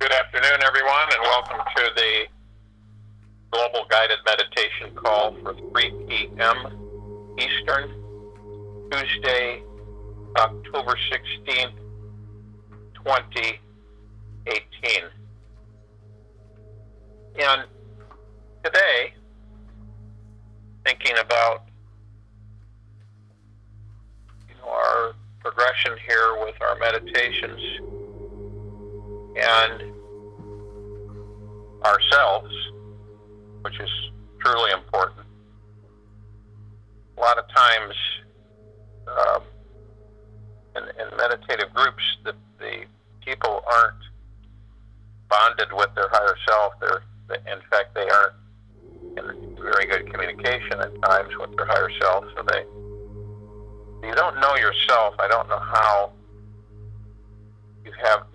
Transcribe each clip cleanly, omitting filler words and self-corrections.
Good afternoon, everyone, and welcome to the Global Guided Meditation Call for 3 p.m. Eastern, Tuesday, October 16th, 2018. And today, thinking about our progression here with our meditations and ourselves, which is truly important. A lot of times in meditative groups, the people aren't bonded with their higher self. In fact, they aren't in very good communication at times with their higher self. So you don't know yourself. I don't know how you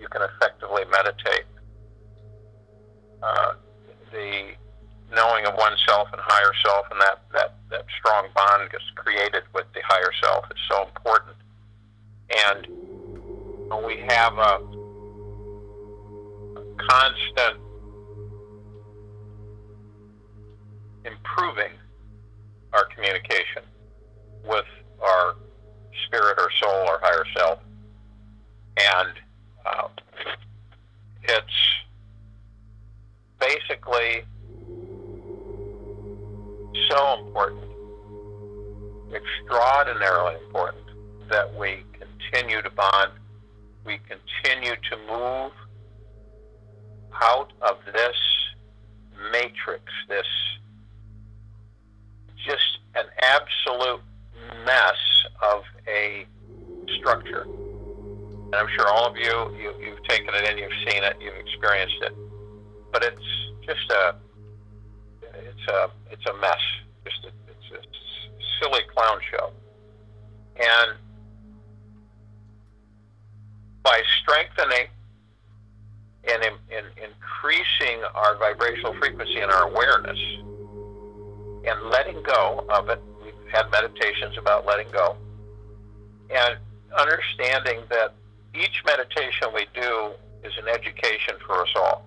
can effectively meditate. The knowing of oneself and higher self, and that strong bond gets created with the higher self is so important. And we have a constant improving our communication with our spirit or soul or higher self. And it's basically so important, extraordinarily important, that we continue to bond, we continue to move out of this matrix, this just an absolute mess of a structure. And I'm sure all of you've taken it in, you've seen it, you've experienced it. But it's just it's a mess. It's a silly clown show. And by strengthening and increasing our vibrational frequency and our awareness and letting go of it, we've had meditations about letting go, and understanding that each meditation we do is an education for us all.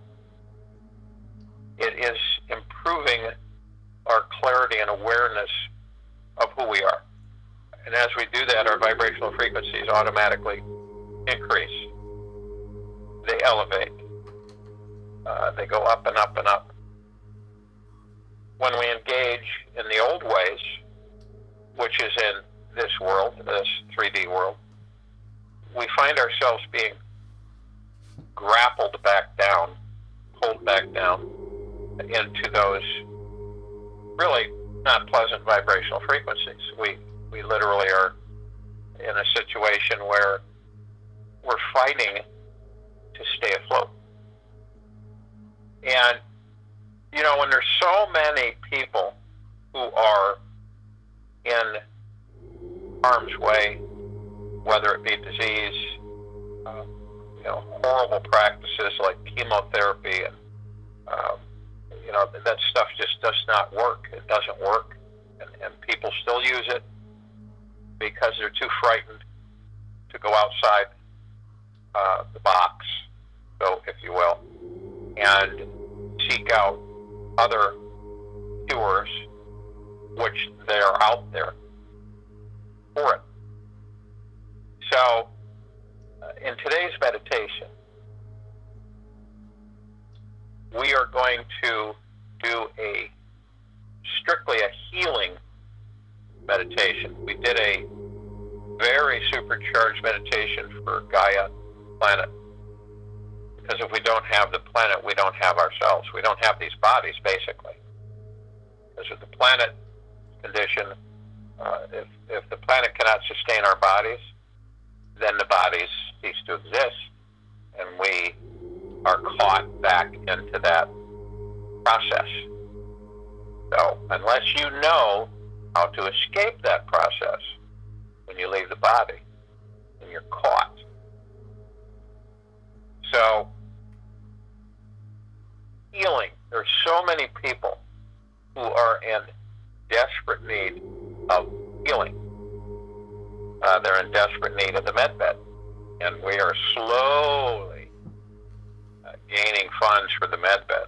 It is improving our clarity and awareness of who we are. And as we do that, our vibrational frequencies automatically increase. They elevate. They go up and up and up. When we engage in the old ways, which is in this world, this 3D world, we find ourselves being grappled back down, pulled back down into those really not pleasant vibrational frequencies. We literally are in a situation where we're fighting to stay afloat. And, when there's so many people who are in harm's way, whether it be disease, horrible practices like chemotherapy, and that stuff just does not work. It doesn't work, and people still use it because they're too frightened to go outside the box, so if you will, and seek out other cures, which they are out there for it. So, in today's meditation, we are going to do strictly a healing meditation. We did a very supercharged meditation for Gaia, planet. Because if we don't have the planet, we don't have ourselves. We don't have these bodies, basically. Because of the planet condition, if the planet cannot sustain our bodies, then the bodies cease to exist, and we are caught back into that process. So, unless you know how to escape that process when you leave the body, then you're caught. So, healing. There's so many people who are in desperate need of healing. They're in desperate need of the med bed. And we are slowly gaining funds for the med bed.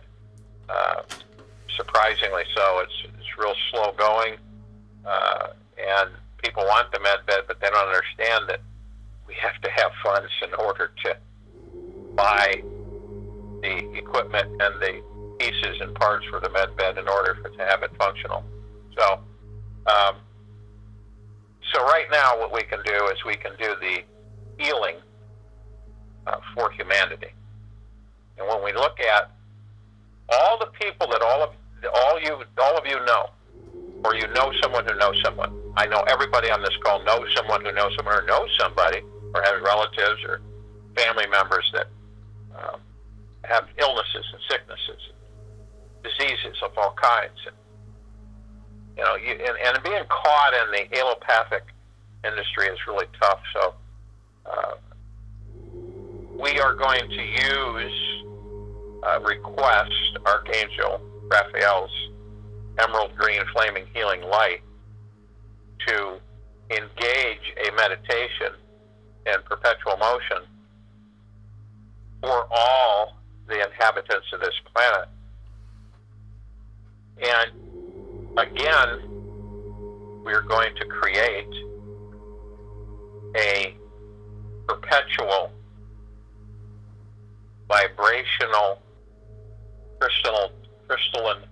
Surprisingly so, it's real slow going, and people want the med bed, but they don't understand that we have to have funds in order to buy the equipment and the pieces and parts for the med bed in order to have it functional. So, so right now what we can do is we can do the healing for humanity. And when we look at all the people that all of you know, or you know someone who knows someone. I know everybody on this call knows someone who knows someone, or knows somebody, or has relatives or family members that have illnesses and sicknesses, diseases of all kinds. And, you know, and being caught in the allopathic industry is really tough. So we are going to use request Archangel Raphael's emerald green flaming healing light to engage a meditation in perpetual motion for all the inhabitants of this planet. And again, we're going to create a perpetual vibrational crystalline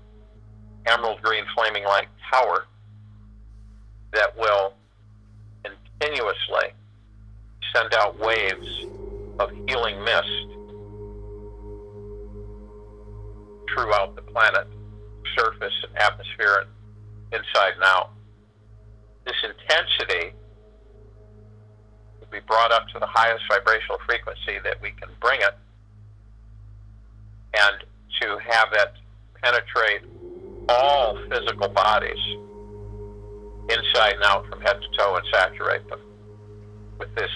emerald green flaming light tower that will continuously send out waves of healing mist throughout the planet, surface and atmosphere and inside and out. This intensity will be brought up to the highest vibrational frequency that we can bring it, and to have it penetrate all physical bodies inside and out from head to toe and saturate them with this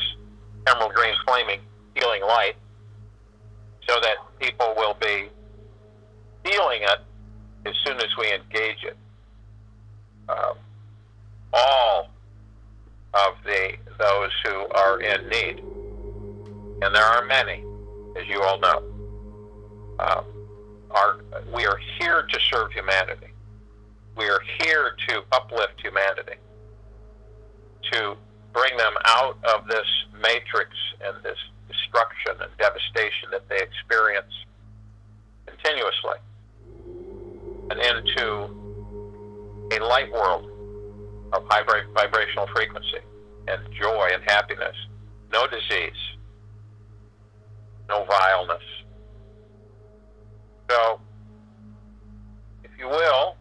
emerald green flaming healing light, so that people will be feeling it as soon as we engage it. All of those who are in need, and there are many, as you all know, we are here to serve humanity. We are here to uplift humanity, to bring them out of this matrix and this destruction and devastation that they experience continuously, and into a light world of high vibrational frequency and joy and happiness. No disease, no vileness. So, if you will,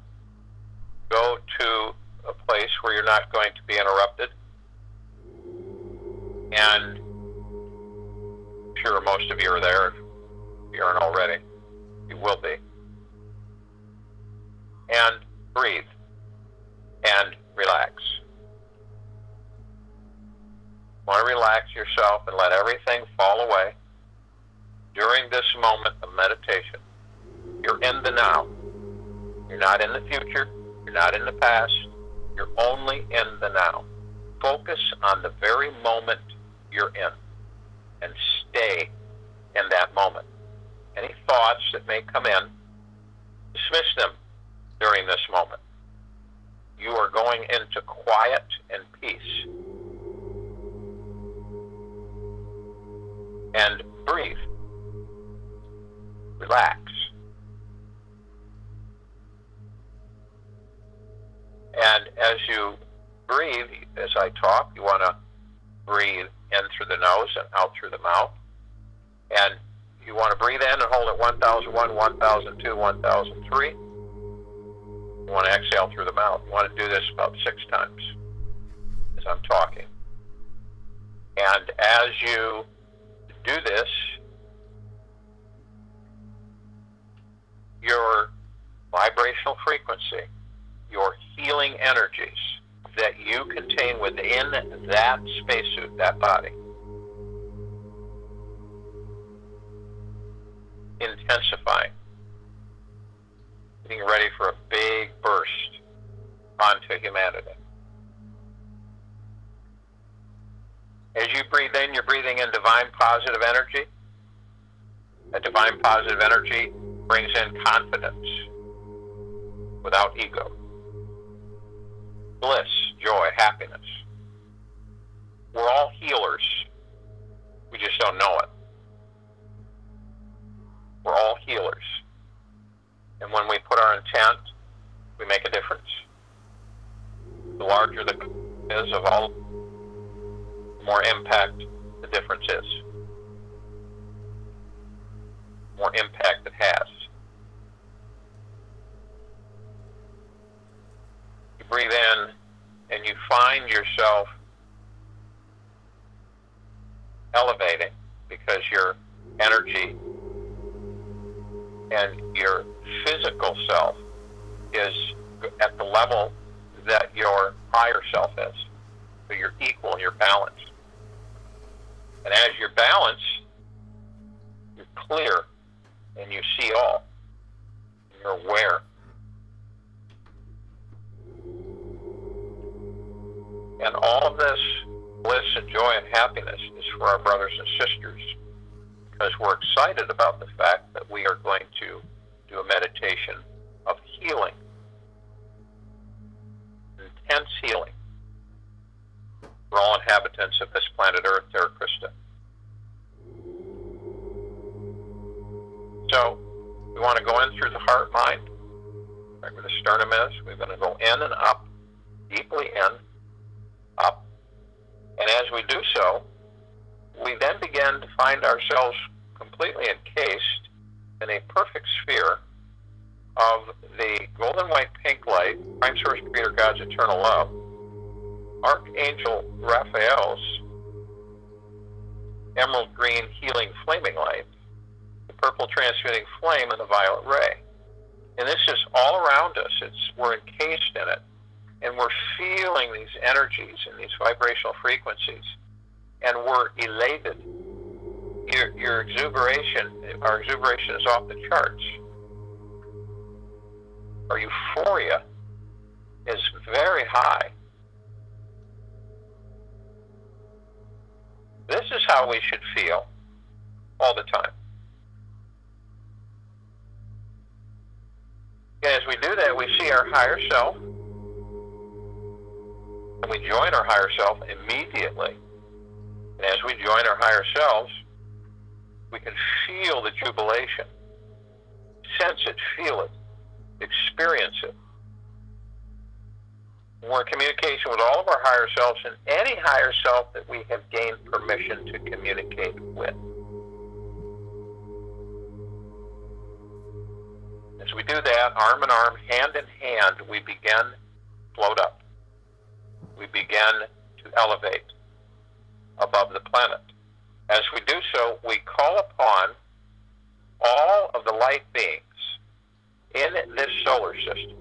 go to a place where you're not going to be interrupted. And I'm sure most of you are there. If you aren't already, you will be. And breathe and relax. Want to relax yourself and let everything fall away during this moment of meditation. You're in the now. You're not in the future. You're not in the past. You're only in the now. Focus on the very moment you're in and stay in that moment. Any thoughts that may come in, dismiss them during this moment. You are going into quiet and peace. And breathe. Relax. And as you breathe, as I talk, you want to breathe in through the nose and out through the mouth. And you want to breathe in and hold it 1001, 1002, 1003. You want to exhale through the mouth. You want to do this about 6 times as I'm talking. And as you do this, your vibrational frequency, your healing energies that you contain within that spacesuit, that body, intensifying, getting ready for a big burst onto humanity. As you breathe in, you're breathing in divine positive energy. A divine positive energy brings in confidence without ego, bliss, joy, happiness. We're all healers. We just don't know it. We're all healers. And when we put our intent, we make a difference. The larger the is of all, the more impact the difference is. The more impact it has. You breathe in and you find yourself elevating because your energy and your physical self is at the level that your higher self is. So you're equal, you're balanced. And as you're balanced, you're clear and you see all. You're aware. And all of this bliss and joy and happiness is for our brothers and sisters, because we're excited about the fact that we are going to do a meditation of healing, intense healing, for all inhabitants of this planet Earth, Terra Christa. So, we want to go in through the heart, mind, right where the sternum is. We're going to go in and up, deeply in, up. And as we do so, we then begin to find ourselves completely encased in a perfect sphere of the golden white pink light, Prime Source Creator God's eternal love, Archangel Raphael's emerald green healing flaming light, the purple transmuting flame, and the violet ray. And this is all around us. We're encased in it. And we're feeling these energies and these vibrational frequencies. And we're elated. Your exuberation, our exuberation is off the charts. Our euphoria is very high. This is how we should feel all the time. And as we do that, we see our higher self, and we join our higher self immediately. And as we join our higher selves, we can feel the jubilation, sense it, feel it, experience it. We're in communication with all of our higher selves and any higher self that we have gained permission to communicate with. As we do that, arm in arm, hand in hand, we begin to float up. We begin to elevate above the planet. As we do so, we call upon all of the light beings in this solar system,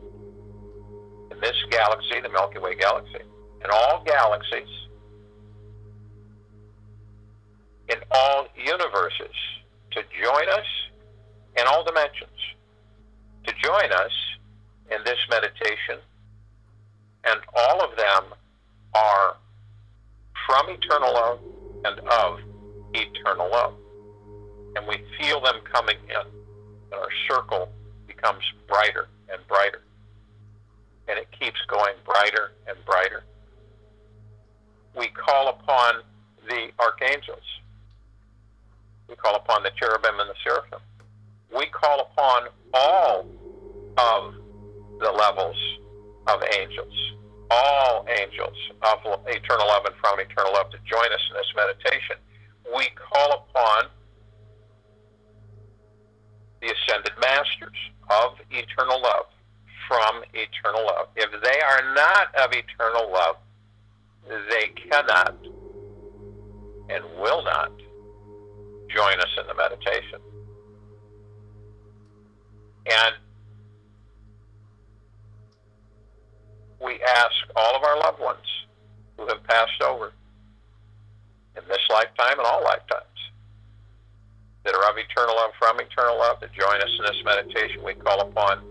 in this galaxy, the Milky Way galaxy, in all galaxies, in all universes, to join us in all dimensions, to join us in this meditation. And all of them are from eternal love and of eternal love. And we feel them coming in, and our circle becomes brighter and brighter. And it keeps going brighter and brighter. We call upon the archangels. We call upon the cherubim and the seraphim. We call upon all of the levels of angels, all angels of eternal love and from eternal love, to join us in this meditation. We call upon the ascended masters of eternal love, from eternal love. If they are not of eternal love, they cannot and will not join us in the meditation. And we ask all of our loved ones who have passed over in this lifetime and all lifetimes that are of eternal love, from eternal love, to join us in this meditation. We call upon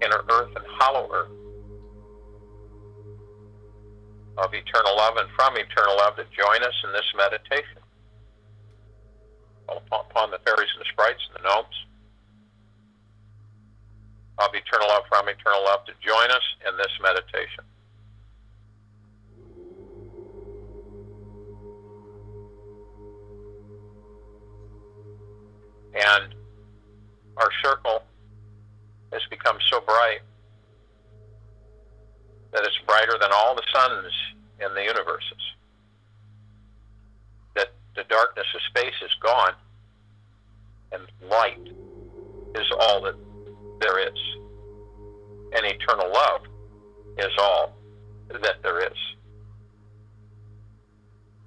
inner earth and hollow earth of eternal love and from eternal love to join us in this meditation. Call upon the fairies and the sprites and the gnomes of eternal love from eternal love to join us in this meditation. And our circle has become so bright that it's brighter than all the suns in the universes. That the darkness of space is gone, and light is all that there is. And eternal love is all that there is.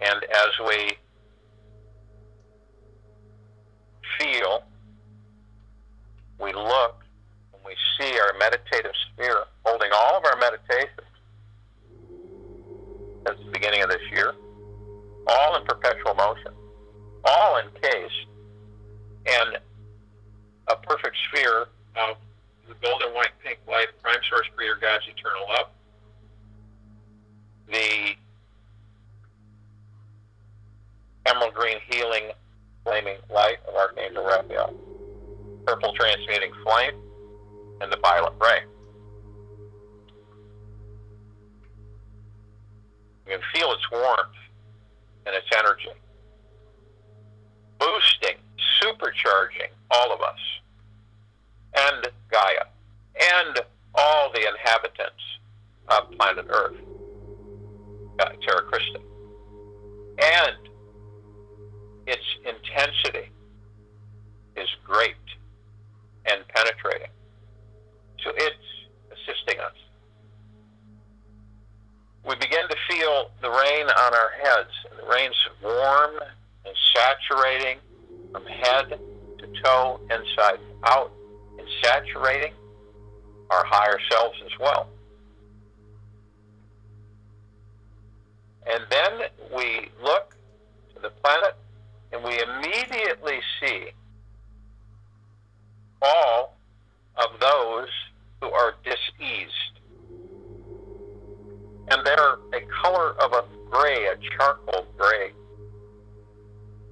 And as we feel, we look, and we see our meditative sphere holding all of our meditations since the beginning of this year, all in perpetual motion, all encased in a perfect sphere of the golden, white, pink light, prime source, creator, God's eternal love, the emerald green, healing, flaming light of Archangel Raphael, purple transmuting flame, and the violet ray. You can feel its warmth and its energy, boosting, supercharging all of us, and Gaia, and all the inhabitants of planet Earth, Terra Christi. And its intensity is great and penetrating. So it's assisting us. We begin to feel the rain on our heads. And the rain's warm and saturating from head to toe, inside and out, and saturating our higher selves as well. And then we look to the planet, and we immediately see all of those who are diseased. And they're a color of a gray, a charcoal gray,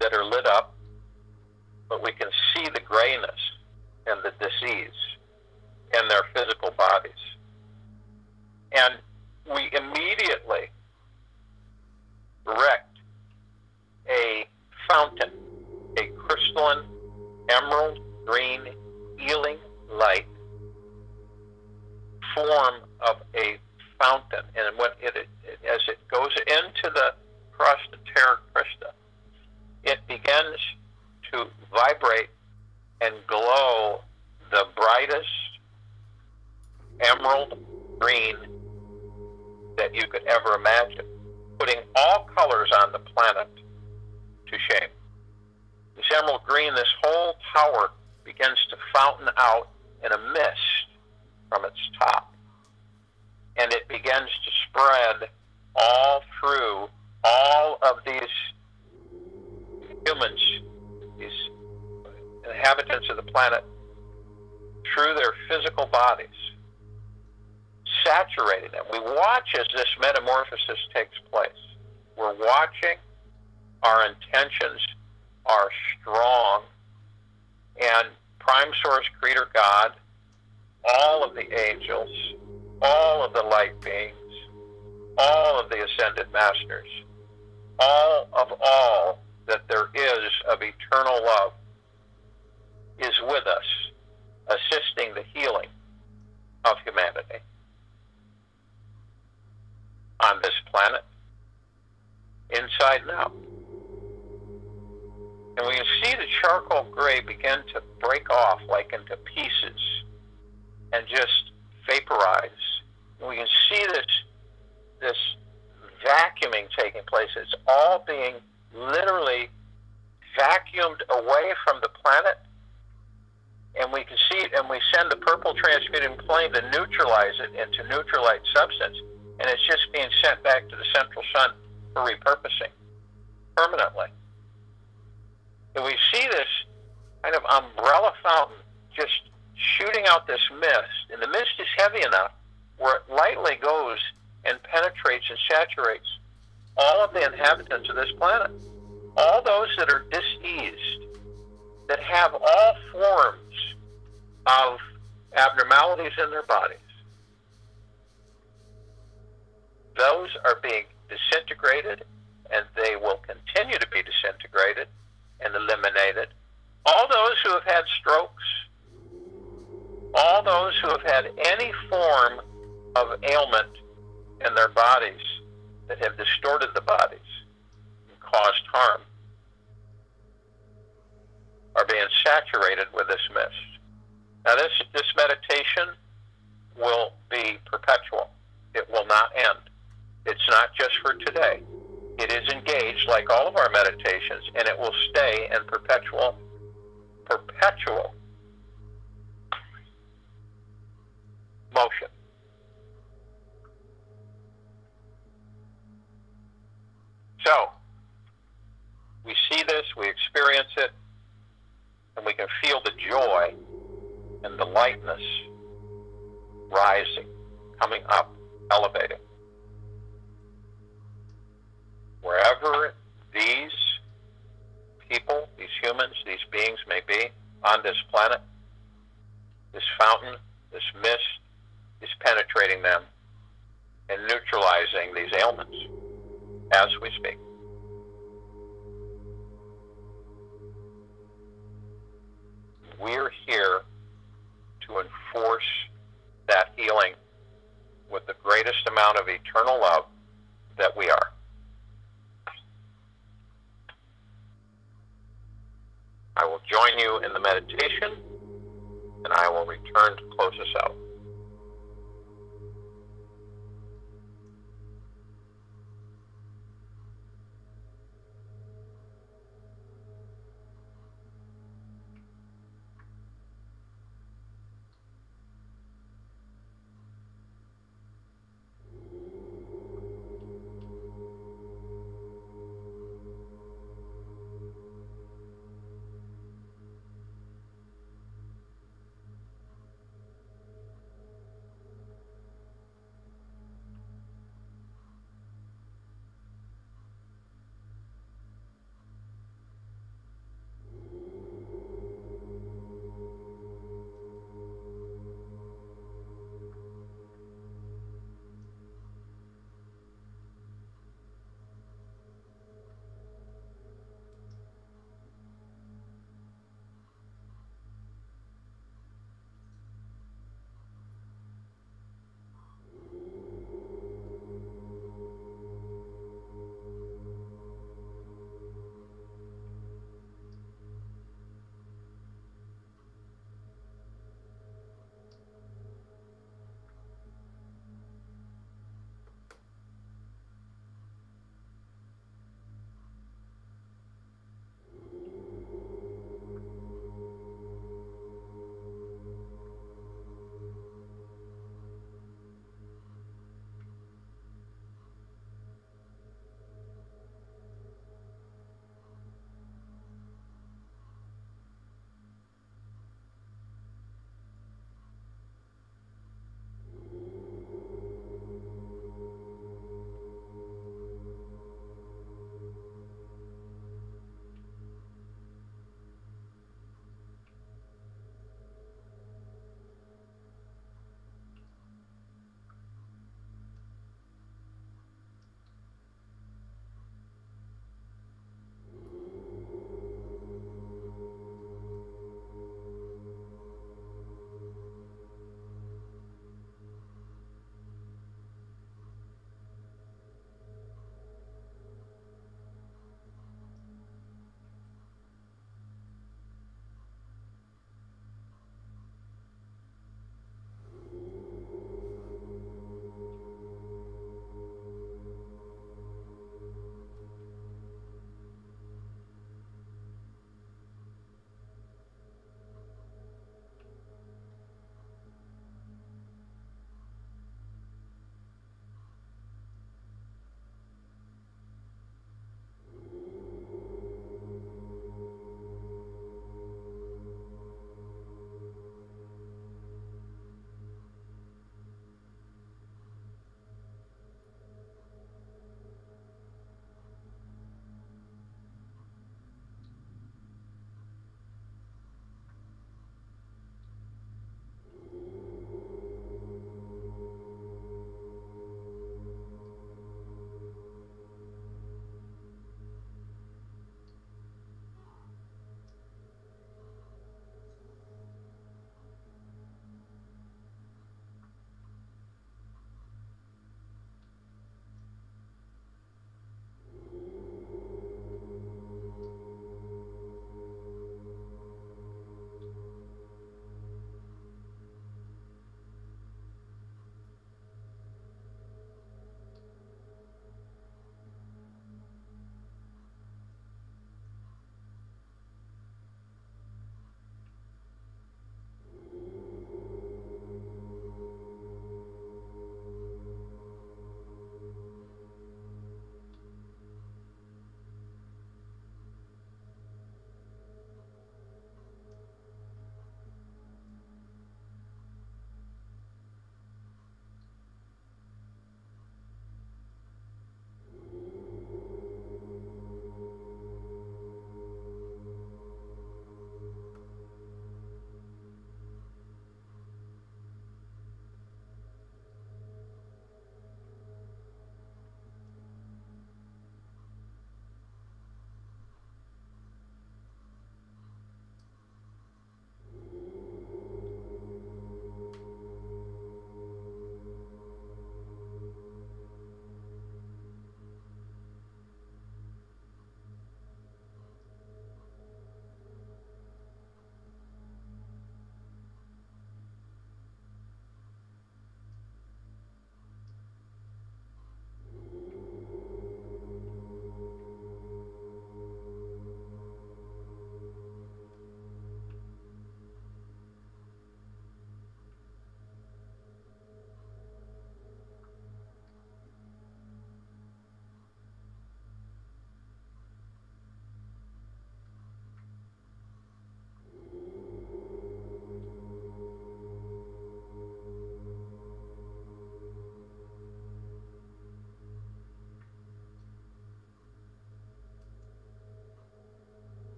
that are lit up, but we can see the grayness and the disease in their physical bodies. And we immediately direct a fountain, a crystalline, emerald green, healing light form of a fountain. And when as it goes into the crust of Terra Christi, it begins to vibrate and glow the brightest emerald green that you could ever imagine, putting all colors on the planet to shame. This emerald green, this whole tower begins to fountain out in a mist from its top. And it begins to spread all through all of these humans, these inhabitants of the planet, through their physical bodies, saturating them. We watch as this metamorphosis takes place. We're watching. Our intentions are strong, and Prime Source, Creator God, all of the angels, all of the light beings, all of the ascended masters, all that there is of eternal love is with us, assisting the healing of humanity on this planet, inside and out. And we can see the charcoal gray begin to break off like into pieces and just vaporize. And we can see this vacuuming taking place. It's all being literally vacuumed away from the planet. And we can see it, and we send the purple transmuting flame to neutralize it into neutralite substance. And it's just being sent back to the central sun for repurposing permanently. And we see this kind of umbrella fountain just shooting out this mist. And the mist is heavy enough where it lightly goes and penetrates and saturates all of the inhabitants of this planet. All those that are diseased, that have all forms of abnormalities in their bodies, those are being disintegrated, and they will continue to be disintegrated and eliminated. All those who have had strokes, all those who have had any form of ailment in their bodies that have distorted the bodies and caused harm, are being saturated with this mist. Now this meditation will be perpetual. It will not end. It's not just for today. It is engaged like all of our meditations, and it will stay in perpetual motion. So, we see this, we experience it, and we can feel the joy and the lightness rising, coming up, elevating. Wherever these people, these humans, these beings may be on this planet, this fountain, this mist is penetrating them and neutralizing these ailments as we speak. We're here to enforce that healing with the greatest amount of eternal love that we are. I will join you in the meditation, and I will return to close us out.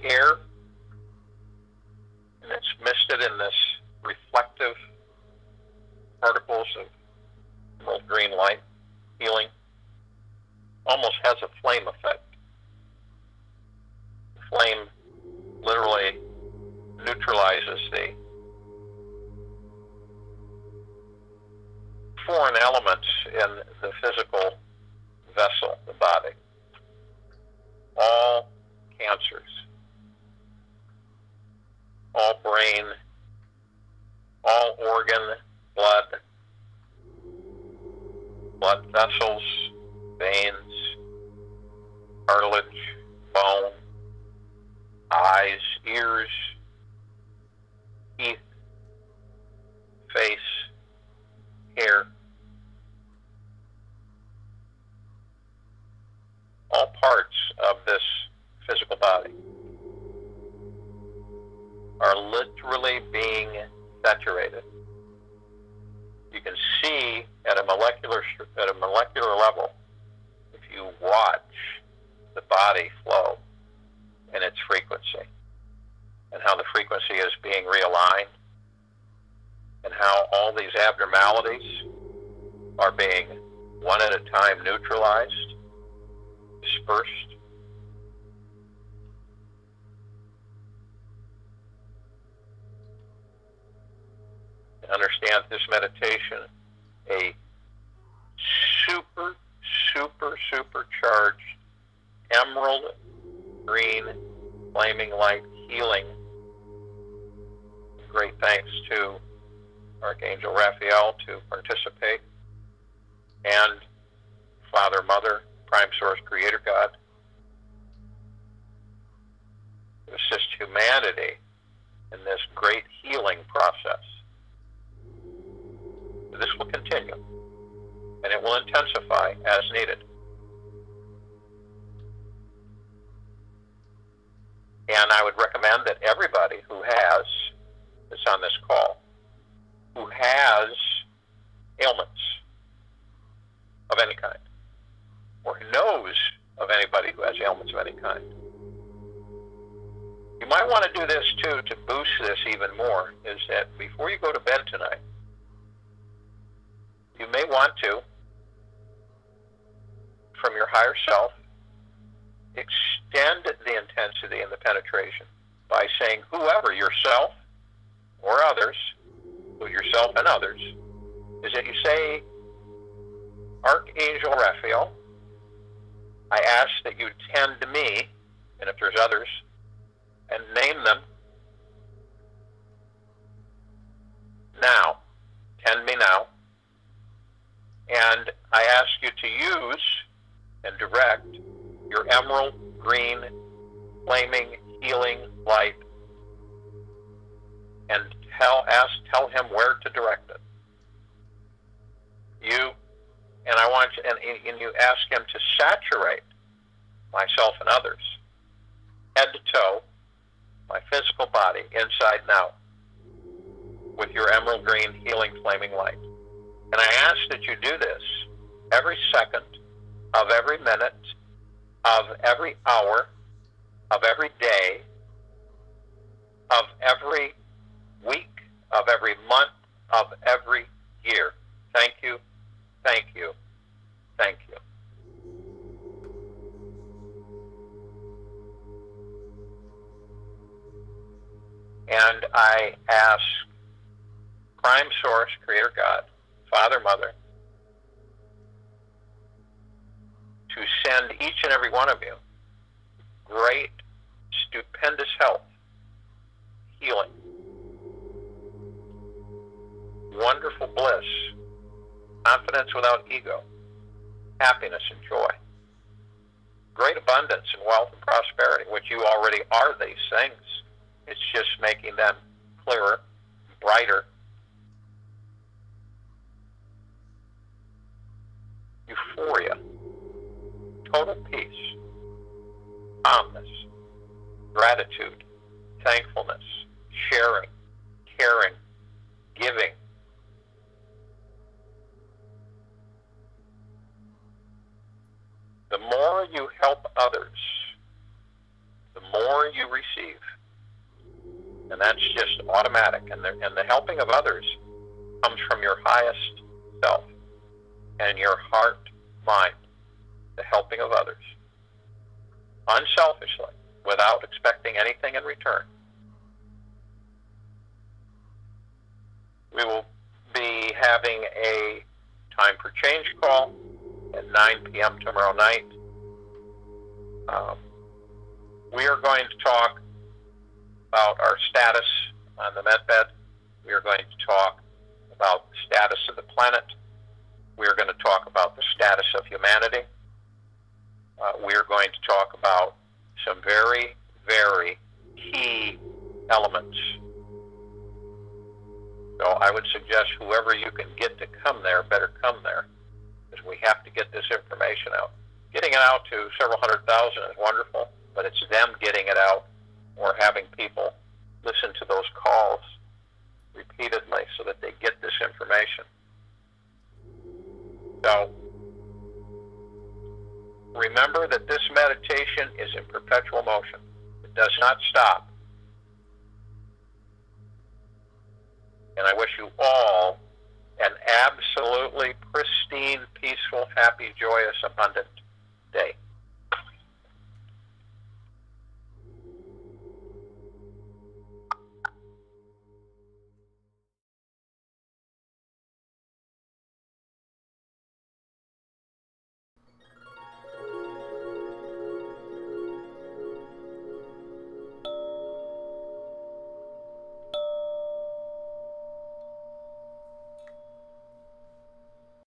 air, and it's misted in this reflective particles of emerald green light, healing. Almost has a flame effect. The flame literally neutralizes the foreign elements in the physical vessel, the body. All cancers, all brain, all organ, blood vessels, veins, cartilage, bone, eyes, ears, teeth, face, hair. All parts of this physical body are literally being saturated. You can see at a molecular level, if you watch the body flow in its frequency, and how the frequency is being realigned, and how all these abnormalities are being one at a time neutralized, dispersed. Understand this meditation, a supercharged emerald green flaming light healing. Great thanks to Archangel Raphael to participate, and Father, Mother, Prime Source, Creator God, to assist humanity in this great healing process. This will continue, and it will intensify as needed. And I would recommend that everybody who has, that's on this call, who has ailments of any kind, or knows of anybody who has ailments of any kind, you might want to do this too to boost this even more, is that before you go to bed tonight, you may want to, from your higher self, extend the intensity and the penetration by saying whoever, yourself or others, who yourself and others, is that you say, Archangel Raphael, I ask that you tend to me, and if there's others, and name them now. Tend me now. And I ask you to use and direct your emerald green flaming healing light, and tell him where to direct it. And you ask him to saturate myself and others, head to toe, my physical body, inside and out, with your emerald green healing flaming light. And I ask that you do this every second of every minute, of every hour, of every day, of every week, of every month, of every year. Thank you, thank you, thank you. And I ask Prime Source, Creator God, Father, Mother, to send each and every one of you great, stupendous health, healing, wonderful bliss, confidence without ego, happiness and joy, great abundance and wealth and prosperity, which you already are these things. It's just making them clearer, brighter. Euphoria, total peace, calmness, gratitude, thankfulness, sharing, caring, giving. The more you help others, the more you receive. And that's just automatic. And the helping of others comes from your highest self and your heart, mind, the helping of others, unselfishly, without expecting anything in return. We will be having a Time for Change call at 9 p.m. tomorrow night. We are going to talk about our status on the medbed. We are going to talk about the status of the planet. We are going to talk about the status of humanity. We are going to talk about some very, very key elements. So I would suggest whoever you can get to come there better come there, because we have to get this information out. Getting it out to several 100,000 is wonderful, but it's them getting it out or having people listen to those calls repeatedly so that they get this information. So remember that this meditation is in perpetual motion. It does not stop. And I wish you all an absolutely pristine, peaceful, happy, joyous, abundant